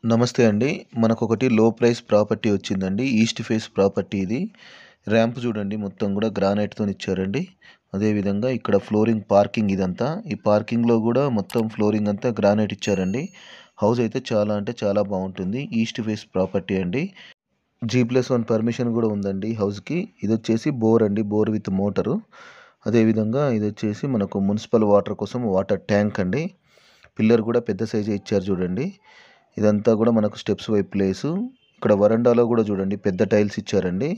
నమస్తే అండి. మనకొకటి లో ప్రైస్ ప్రాపర్టీ వచ్చిందండి. ఈస్ట్ ఫేస్ ప్రాపర్టీ ఇది. ర్యాంప్ చూడండి మొత్తం కూడా గ్రానైట్‌తోని ఇచ్చారండి. అదేవిధంగా ఇక్కడ ఫ్లోరింగ్ పార్కింగ్ ఇదంతా. ఈ పార్కింగ్‌లో కూడా మొత్తం ఫ్లోరింగ్ అంతా గ్రానైట్ ఇచ్చారండి. హౌస్ అయితే చాలా అంటే చాలా బాగుంటుంది. ఈస్ట్ ఫేస్ ప్రాపర్టీ అండి. G+1 పర్మిషన్ కూడా ఉందండి హౌస్‌కి. ఇదొచ్చేసి బోర్ అండి. Bore with motor. అదేవిధంగా ఇదొచ్చేసి మనకు మున్సిపల్ వాటర్ కోసం వాటర్ ట్యాంక్ అండి. పిల్లర్ కూడా పెద్ద సైజే ఇచ్చారు చూడండి. ఇదంతా కూడా మనకు స్టెప్స్ వైపు ప్లేసు. ఇక్కడ వరండాలో కూడా చూడండి పెద్ద టైల్స్ ఇచ్చారండి.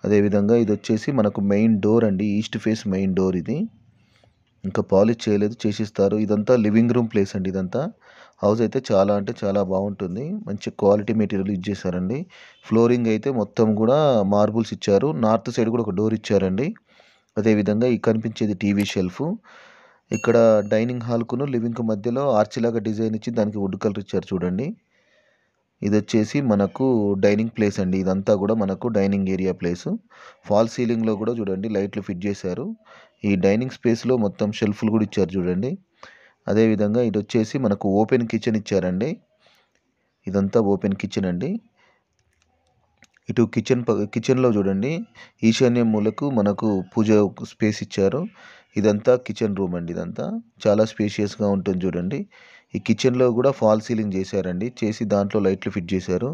అదేవిధంగా ఇది వచ్చేసి మనకు మెయిన్ డోర్ అండి. ఈస్ట్ ఫేస్ మెయిన్ డోర్ ఇది. ఇంకా పాలిష్ చేయలేదు, చేసిస్తారు. ఇదంతా లివింగ్ రూమ్ ప్లేస్ అండి ఇదంతా. హౌస్ అయితే చాలా అంటే చాలా బాగుంటుంది. మంచి క్వాలిటీ మెటీరియల్ యూజ్ చేశారండి. ఫ్లోరింగ్ అయితే మొత్తం కూడా మార్బుల్స్ ఇచ్చారు. నార్త్ సైడ్ కూడా ఒక డోర్ ఇచ్చారండి. అదేవిధంగా ఈ కనిపించేది టీవీ షెల్ఫ్. ఇక్కడ డైనింగ్ హాల్కును లివింగ్కు మధ్యలో ఆర్చ్ లాగా డిజైన్ ఇచ్చి దానికి వుడ్ కలర్ ఇచ్చారు చూడండి. ఇది వచ్చేసి మనకు డైనింగ్ ప్లేస్ అండి. ఇదంతా కూడా మనకు డైనింగ్ ఏరియా ప్లేసు. ఫాల్ సీలింగ్లో కూడా చూడండి లైట్లు ఫిట్ చేశారు. ఈ డైనింగ్ స్పేస్లో మొత్తం షెల్ఫ్లు కూడా ఇచ్చారు చూడండి. అదేవిధంగా ఇది వచ్చేసి మనకు ఓపెన్ కిచెన్ ఇచ్చారండి. ఇదంతా ఓపెన్ కిచెన్ అండి. ఇటు కిచెన్లో చూడండి ఈశాన్య మూలకు మనకు పూజ స్పేస్ ఇచ్చారు. ఇదంతా కిచెన్ రూమ్ అండి. ఇదంతా చాలా స్పేషియస్గా ఉంటుంది చూడండి. ఈ కిచెన్లో కూడా ఫాల్ సీలింగ్ చేశారండి. చేసి దాంట్లో లైట్లు ఫిట్ చేశారు.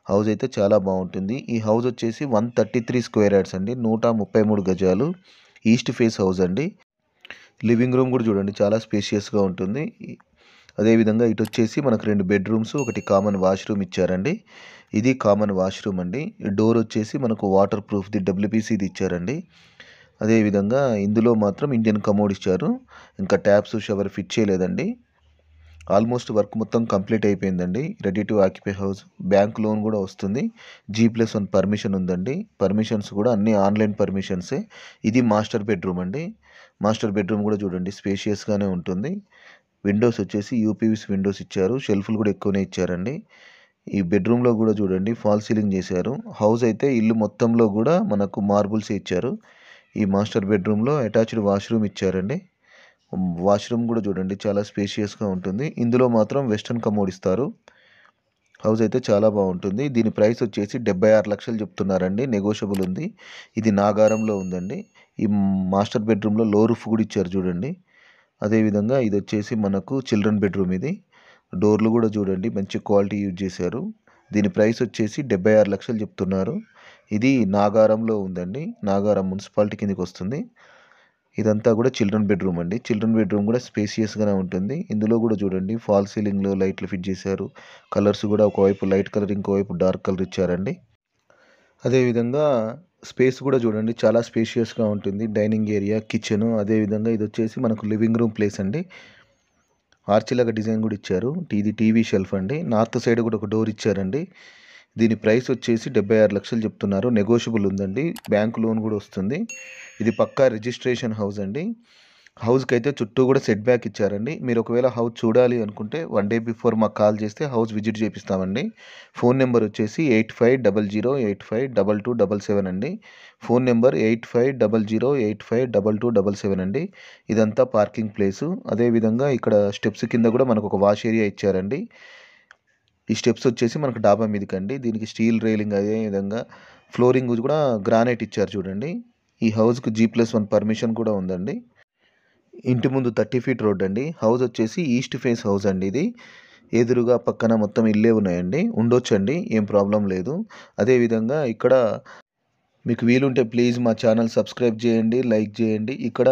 హౌస్ అయితే చాలా బాగుంటుంది. ఈ హౌస్ వచ్చేసి 133 స్క్వేర్ యార్డ్స్ అండి. 133 గజాలు. ఈస్ట్ ఫేస్ హౌస్ అండి. లివింగ్ రూమ్ కూడా చూడండి చాలా స్పేషియస్గా ఉంటుంది. అదేవిధంగా ఇటు వచ్చేసి మనకు 2 బెడ్రూమ్స్, ఒకటి కామన్ వాష్రూమ్ ఇచ్చారండి. ఇది కామన్ వాష్రూమ్ అండి. డోర్ వచ్చేసి మనకు వాటర్ ప్రూఫ్ది WPCది ఇచ్చారండి. అదేవిధంగా ఇందులో మాత్రం ఇండియన్ కమోడ్ ఇచ్చారు. ఇంకా ట్యాప్స్, షవర్ ఫిట్ చేయలేదండి. ఆల్మోస్ట్ వర్క్ మొత్తం కంప్లీట్ అయిపోయిందండి. Ready to occupy house. Bank loan కూడా వస్తుంది. G+1 పర్మిషన్ ఉందండి. పర్మిషన్స్ కూడా అన్ని ఆన్లైన్ పర్మిషన్సే. ఇది మాస్టర్ బెడ్రూమ్ అండి. మాస్టర్ బెడ్రూమ్ కూడా చూడండి స్పేషియస్గానే ఉంటుంది. విండోస్ వచ్చేసి UPVC విండోస్ ఇచ్చారు. షెల్ఫ్లు కూడా ఎక్కువనే ఇచ్చారండి. ఈ బెడ్రూమ్లో కూడా చూడండి ఫాల్ సీలింగ్ చేశారు. హౌస్ అయితే ఇల్లు మొత్తంలో కూడా మనకు మార్బుల్సే ఇచ్చారు. ఈ మాస్టర్ బెడ్రూమ్లో అటాచ్డ్ వాష్రూమ్ ఇచ్చారండి. వాష్రూమ్ కూడా చూడండి చాలా స్పేషియస్గా ఉంటుంది. ఇందులో మాత్రం వెస్టర్న్ కమోడ్ ఇస్తారు. హౌస్ అయితే చాలా బాగుంటుంది. దీని ప్రైస్ వచ్చేసి 76 లక్షలు చెప్తున్నారండి. నెగోషియబుల్ ఉంది. ఇది నాగారంలో ఉందండి. ఈ మాస్టర్ బెడ్రూమ్లో లో రూఫ్ కూడా ఇచ్చారు చూడండి. అదేవిధంగా ఇది వచ్చేసి మనకు చిల్డ్రన్ బెడ్రూమ్ ఇది. డోర్లు కూడా చూడండి మంచి క్వాలిటీ యూజ్ చేశారు. దీని ప్రైస్ వచ్చేసి 76 లక్షలు చెప్తున్నారు. ఇది నాగారంలో ఉందండి. నాగారం మున్సిపాలిటీ కిందకి వస్తుంది. ఇదంతా కూడా చిల్డ్రన్ బెడ్రూమ్ అండి. చిల్డ్రన్ బెడ్రూమ్ కూడా స్పేషియస్గానే ఉంటుంది. ఇందులో కూడా చూడండి ఫాల్ సీలింగ్లో లైట్లు ఫిట్ చేశారు. కలర్స్ కూడా ఒకవైపు లైట్ కలర్, ఇంకోవైపు డార్క్ కలర్ ఇచ్చారండి. అదేవిధంగా స్పేస్ కూడా చూడండి చాలా స్పేషియస్గా ఉంటుంది. డైనింగ్ ఏరియా, కిచెను, అదేవిధంగా ఇది వచ్చేసి మనకు లివింగ్ రూమ్ ప్లేస్ అండి. ఆర్చిలాగా డిజైన్ కూడా ఇచ్చారు. ఇది టీవీ షెల్ఫ్ అండి. నార్త్ సైడ్ కూడా ఒక డోర్ ఇచ్చారండి. దీని ప్రైస్ వచ్చేసి 76 లక్షలు చెప్తున్నారు. నెగోషియబుల్ ఉందండి. బ్యాంక్ లోన్ కూడా వస్తుంది. ఇది పక్కా రిజిస్ట్రేషన్ హౌస్ అండి. హౌస్కి అయితే చుట్టూ కూడా సెట్ బ్యాక్ ఇచ్చారండి. మీరు ఒకవేళ హౌస్ చూడాలి అనుకుంటే 1 డే బిఫోర్ మాకు కాల్ చేస్తే హౌస్ విజిట్ చేపిస్తామండి. ఫోన్ నెంబర్ వచ్చేసి 8500852277 అండి. ఫోన్ నెంబర్ 8500852277 అండి. ఇదంతా పార్కింగ్ ప్లేసు. అదేవిధంగా ఇక్కడ స్టెప్స్ కింద కూడా మనకు ఒక వాష్ ఏరియా ఇచ్చారండి. ఈ స్టెప్స్ వచ్చేసి మనకు డాబా మీదకండి. దీనికి స్టీల్ రైలింగ్, అదే విధంగా ఫ్లోరింగ్ కూడా గ్రానైట్ ఇచ్చారు చూడండి. ఈ హౌస్కి G+1 పర్మిషన్ కూడా ఉందండి. ఇంటి ముందు 30 ఫీట్ రోడ్ అండి. హౌస్ వచ్చేసి ఈస్ట్ ఫేస్ హౌస్ అండి. ఇది ఎదురుగా పక్కన మొత్తం ఇల్లే ఉన్నాయండి. ఉండొచ్చండి, ఏం ప్రాబ్లం లేదు. అదేవిధంగా ఇక్కడ మీకు వీలుంటే ప్లీజ్ మా ఛానల్ సబ్స్క్రైబ్ చేయండి, లైక్ చేయండి. ఇక్కడ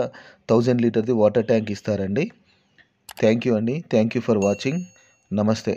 1000 లీటర్ది వాటర్ ట్యాంక్ ఇస్తారండి. థ్యాంక్ యూ అండి. Thank you for watching. నమస్తే.